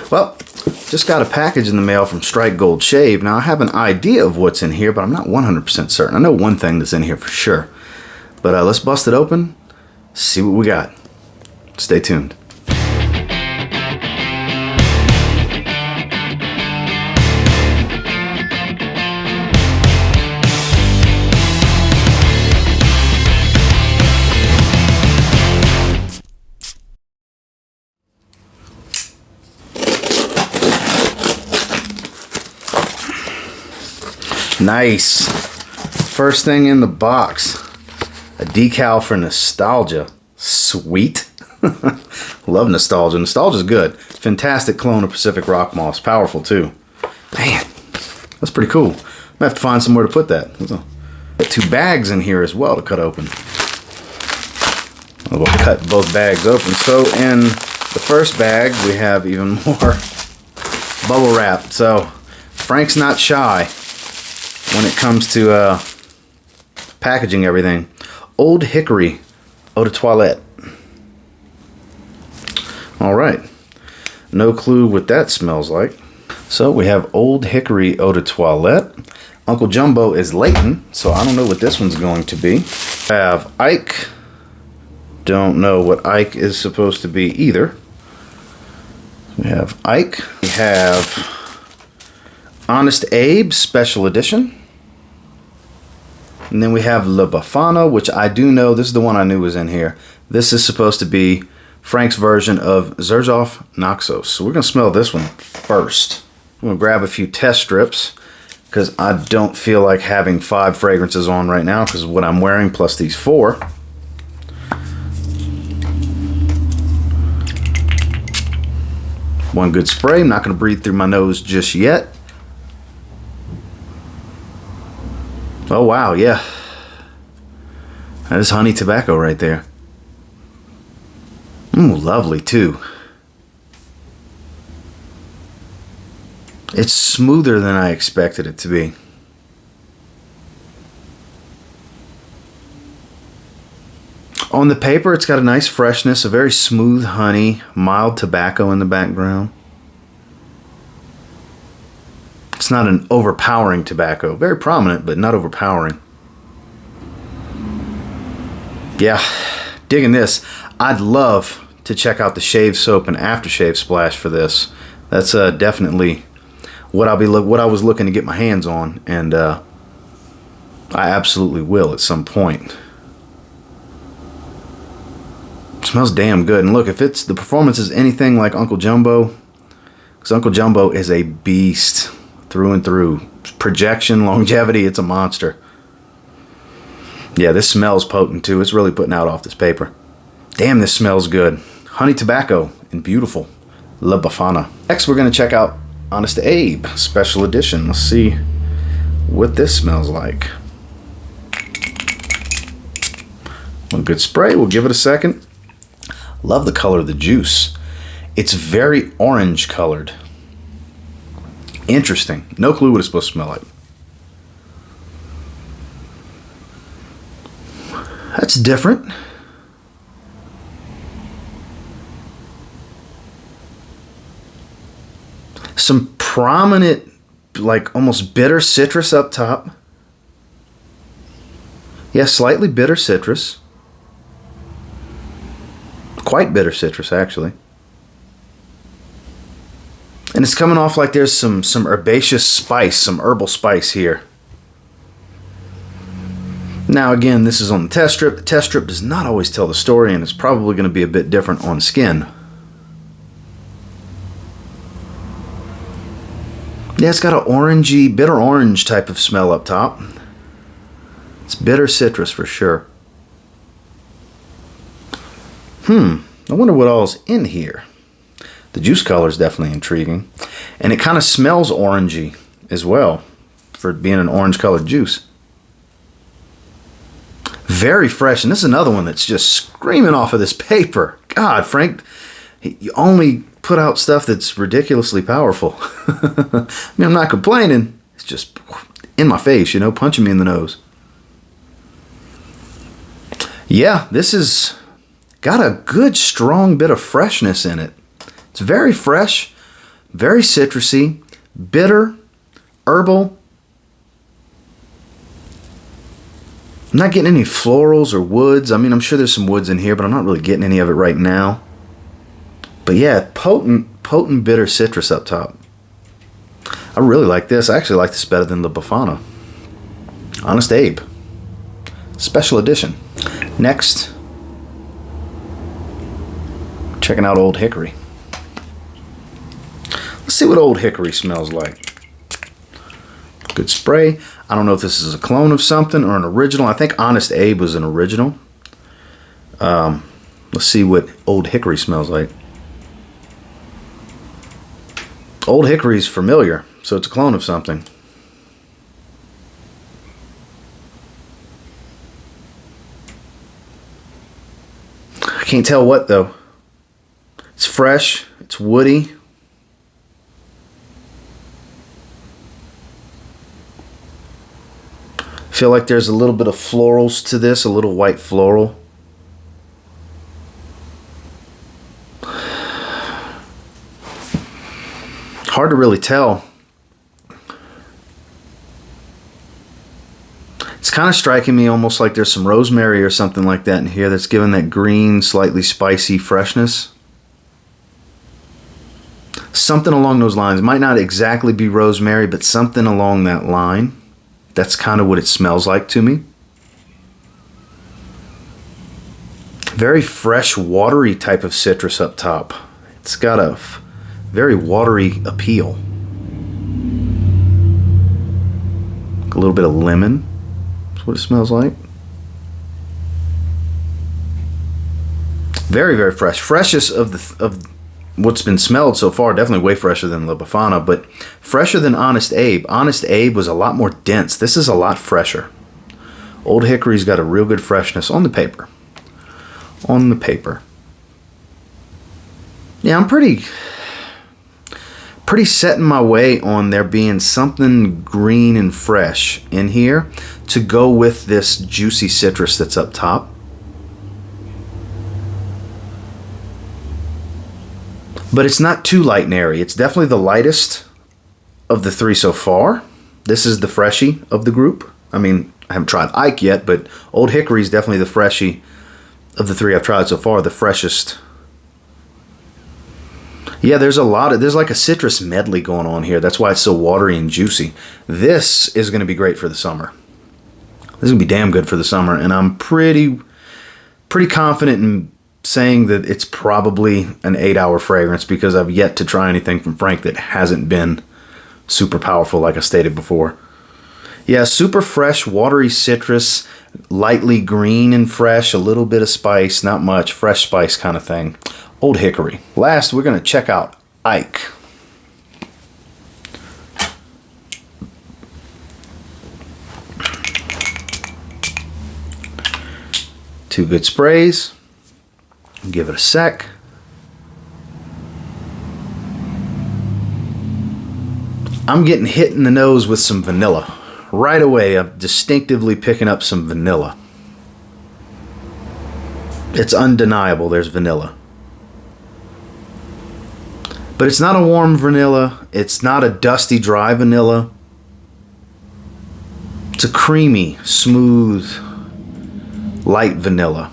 Well, just got a package in the mail from Strike Gold Shave. Now, I have an idea of what's in here, but I'm not 100% certain. I know one thing that's in here for sure. But let's bust it open, see what we got. Stay tuned. Nice. First thing in the box, a decal for nostalgia. Sweet. Love nostalgia. Nostalgia's good. Fantastic clone of Pacific Rock Moss. Powerful too. Man, that's pretty cool. I'm gonna have to find somewhere to put that. Got 2 bags in here as well to cut open. We'll cut both bags open. So in the first bag, we have even more bubble wrap. So Frank's not shy when it comes to packaging everything. Old Hickory Eau de Toilette. Alright. No clue what that smells like. So we have Old Hickory Eau de Toilette. Uncle Jumbo is Leighton, so I don't know what this one's going to be. I have Ike. Don't know what Ike is supposed to be either. We have Ike. We have Honest Abe Special Edition. And then we have La Befana, which I do know, this is the one I knew was in here. This is supposed to be Frank's version of Zaharoff Naxos. So we're going to smell this one first. I'm going to grab a few test strips because I don't feel like having 5 fragrances on right now because of what I'm wearing plus these 4. One good spray. I'm not going to breathe through my nose just yet. Oh wow, yeah. That is honey tobacco right there. Lovely too. It's smoother than I expected it to be. On the paper, it's got a nice freshness, a very smooth honey, mild tobacco in the background. It's not an overpowering tobacco. Very prominent, but not overpowering. Yeah, digging this. I'd love to check out the shave soap and aftershave splash for this. That's definitely what I was looking to get my hands on, and I absolutely will at some point. It smells damn good. And look, if the performance is anything like Uncle Jumbo, because Uncle Jumbo is a beast through and through. Projection, longevity, it's a monster. Yeah, this smells potent too. It's really putting out off this paper. Damn, this smells good. Honey tobacco and beautiful. La Befana. Next, we're going to check out Honest Abe Special Edition. Let's see what this smells like. One good spray. We'll give it a second. Love the color of the juice. It's very orange colored. Interesting. No clue what it's supposed to smell like. That's different. Some prominent, like almost bitter citrus up top. Yeah, slightly bitter citrus. Quite bitter citrus, actually. And it's coming off like there's some herbaceous spice, some herbal spice here. Now again, this is on the test strip. The test strip does not always tell the story, and it's probably going to be a bit different on skin. Yeah, it's got an orangey, bitter orange type of smell up top. It's bitter citrus for sure. I wonder what all's in here. The juice color is definitely intriguing. And it kind of smells orangey as well for being an orange colored juice. Very fresh. And this is another one that's just screaming off of this paper. God, Frank, you only put out stuff that's ridiculously powerful. I mean, I'm not complaining. It's just in my face, you know, punching me in the nose. Yeah, this has got a good strong bit of freshness in it. It's very fresh, Very citrusy, bitter, herbal. I'm not getting any florals or woods. I mean, I'm sure there's some woods in here, but I'm not really getting any of it right now. But yeah, potent bitter citrus up top. I really like this. I actually like this better than the Befana. Honest Abe. Special edition. Next, checking out Old Hickory. Let's see what Old Hickory smells like. Good spray. I don't know if this is a clone of something or an original. I think Honest Abe was an original. Let's see what Old Hickory smells like. Old Hickory's familiar, so it's a clone of something. I can't tell what though. It's fresh, it's woody. I feel like there's a little bit of florals to this, a little white floral. Hard to really tell. It's kind of striking me almost like there's some rosemary or something like that in here that's giving that green, slightly spicy freshness. Something along those lines. It might not exactly be rosemary, but something along that line. That's kind of what it smells like to me. Very fresh, watery type of citrus up top. It's got a very watery appeal. A little bit of lemon. That's what it smells like. Very, very fresh. Freshest of what's been smelled so far. Definitely way fresher than La Befana, but fresher than Honest Abe. Honest Abe was a lot more dense. This is a lot fresher. Old Hickory's got a real good freshness on the paper. On the paper. Yeah, I'm pretty set in my way on there being something green and fresh in here to go with this juicy citrus that's up top. But it's not too light and airy. It's definitely the lightest of the three so far. This is the freshie of the group. I mean, I haven't tried Ike yet, but Old Hickory is definitely the freshie of the three I've tried so far, the freshest. Yeah, there's like a citrus medley going on here. That's why it's so watery and juicy. This is going to be great for the summer. This is going to be damn good for the summer, and I'm pretty confident in saying that it's probably an 8-hour fragrance because I've yet to try anything from Frank that hasn't been super powerful, like I stated before. Yeah, super fresh, watery citrus, lightly green and fresh, a little bit of spice, not much, fresh spice kind of thing. Old Hickory. Last, we're going to check out Ike. Two good sprays. Give it a sec. I'm getting hit in the nose with some vanilla. Right away, I'm distinctively picking up some vanilla. It's undeniable there's vanilla. But it's not a warm vanilla. It's not a dusty, dry vanilla. It's a creamy, smooth, light vanilla.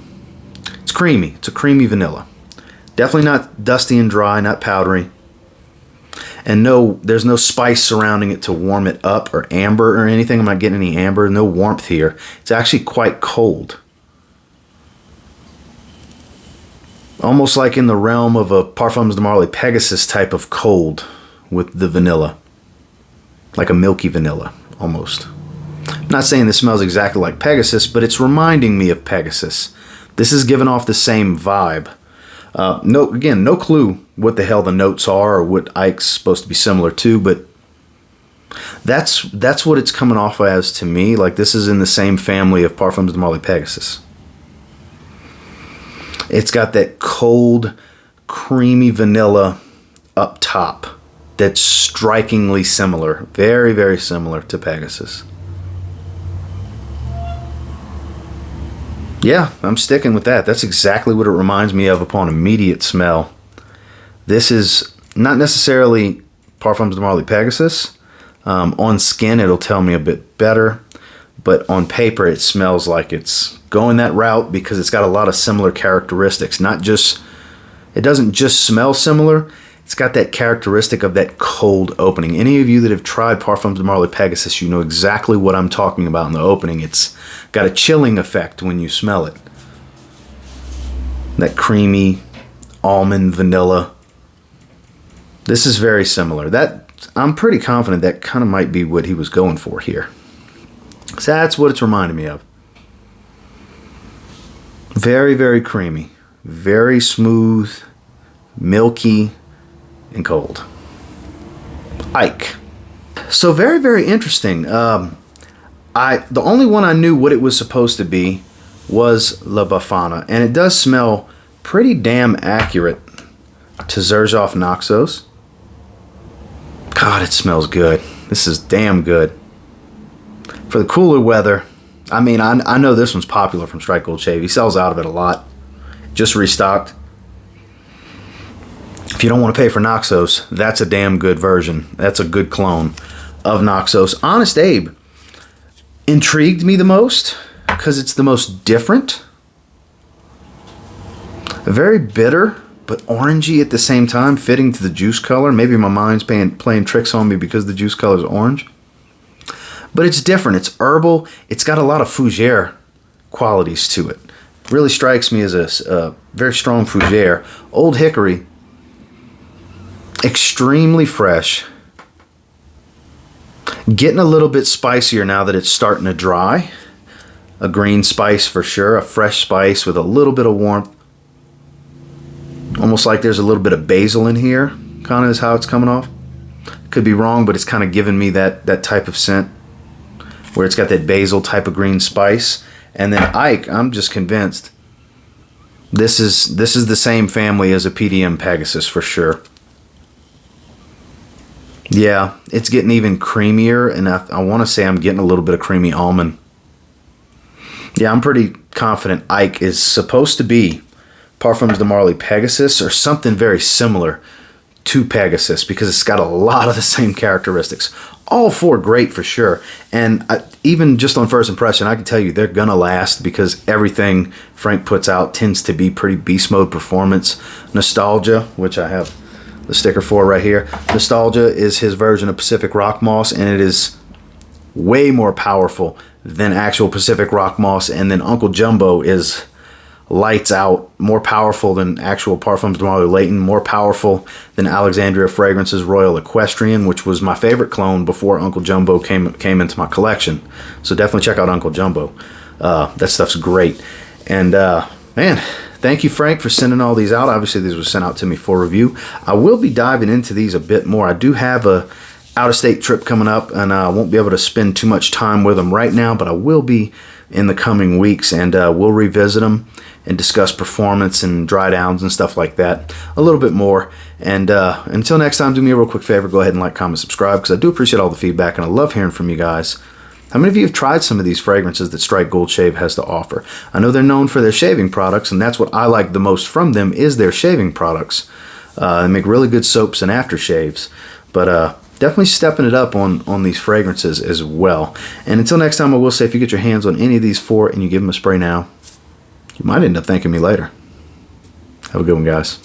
It's creamy. It's a creamy vanilla. Definitely not dusty and dry, not powdery. And no, there's no spice surrounding it to warm it up or amber or anything. I'm not getting any amber. No warmth here. It's actually quite cold. Almost like in the realm of a Parfums de Marly Pegasus type of cold with the vanilla. Like a milky vanilla, almost. I'm not saying this smells exactly like Pegasus, but it's reminding me of Pegasus. This is giving off the same vibe. No clue what the hell the notes are or what Ike's supposed to be similar to, but that's what it's coming off as to me. Like this is in the same family of Parfums de Marly Pegasus. It's got that cold, creamy vanilla up top that's strikingly similar. Very, very similar to Pegasus. Yeah, I'm sticking with that. That's exactly what it reminds me of upon immediate smell. This is not necessarily Parfums de Marly Pegasus. On skin, it'll tell me a bit better, but on paper, it smells like it's going that route because it's got a lot of similar characteristics. It doesn't just smell similar, it's got that characteristic of that cold opening. Any of you that have tried Parfums de Marly Pegasus, you know exactly what I'm talking about in the opening. It's got a chilling effect when you smell it. That creamy almond vanilla. This is very similar. I'm pretty confident that kind of might be what he was going for here. So that's what it's reminding me of. Very, very creamy. Very smooth, milky, and cold. Ike. So very, very interesting. The only one I knew what it was supposed to be was La Befana, and it does smell pretty damn accurate to Zaharoff Naxos. God, it smells good. This is damn good. For the cooler weather, I mean, I know this one's popular from Strike Gold Shave. He sells out of it a lot. Just restocked. If you don't want to pay for Naxos, that's a damn good version. That's a good clone of Naxos. Honest Abe intrigued me the most because it's the most different. Very bitter, but orangey at the same time, fitting to the juice color. Maybe my mind's playing tricks on me because the juice color is orange. But it's different. It's herbal. It's got a lot of fougere qualities to it. Really strikes me as a very strong fougere. Old Hickory. Extremely fresh. Getting a little bit spicier now that it's starting to dry. A green spice for sure. A fresh spice with a little bit of warmth. Almost like there's a little bit of basil in here. Kind of is how it's coming off. Could be wrong, but it's kind of giving me that type of scent. Where it's got that basil type of green spice. And then Ike, I'm just convinced this is the same family as a PDM Pegasus for sure. Yeah, it's getting even creamier, and I want to say I'm getting a little bit of creamy almond. Yeah, I'm pretty confident Ike is supposed to be Parfums de Marly Pegasus or something very similar to Pegasus because it's got a lot of the same characteristics. All four great for sure. And even just on first impression, I can tell you they're going to last because everything Frank puts out tends to be pretty beast mode performance. Nostalgia, which I have the sticker for right here. Nostalgia is his version of Pacific Rock Moss, and it is way more powerful than actual Pacific Rock Moss. And then Uncle Jumbo is lights out, more powerful than actual Parfums de Marly Layton, more powerful than Alexandria Fragrance's Royal Equestrian, which was my favorite clone before Uncle Jumbo came into my collection. So definitely check out Uncle Jumbo. That stuff's great. And man, thank you, Frank, for sending all these out. Obviously, these were sent out to me for review. I will be diving into these a bit more. I do have a out-of-state trip coming up, and I won't be able to spend too much time with them right now, but I will be in the coming weeks, and we'll revisit them and discuss performance and dry downs and stuff like that a little bit more. And until next time, do me a real quick favor, go ahead and like, comment, subscribe, because I do appreciate all the feedback, and I love hearing from you guys. How many of you have tried some of these fragrances that Strike Gold Shave has to offer? I know they're known for their shaving products, and that's what I like the most from them is their shaving products. They make really good soaps and aftershaves, but definitely stepping it up on these fragrances as well. And until next time, I will say if you get your hands on any of these four and you give them a spray now, you might end up thanking me later. Have a good one, guys.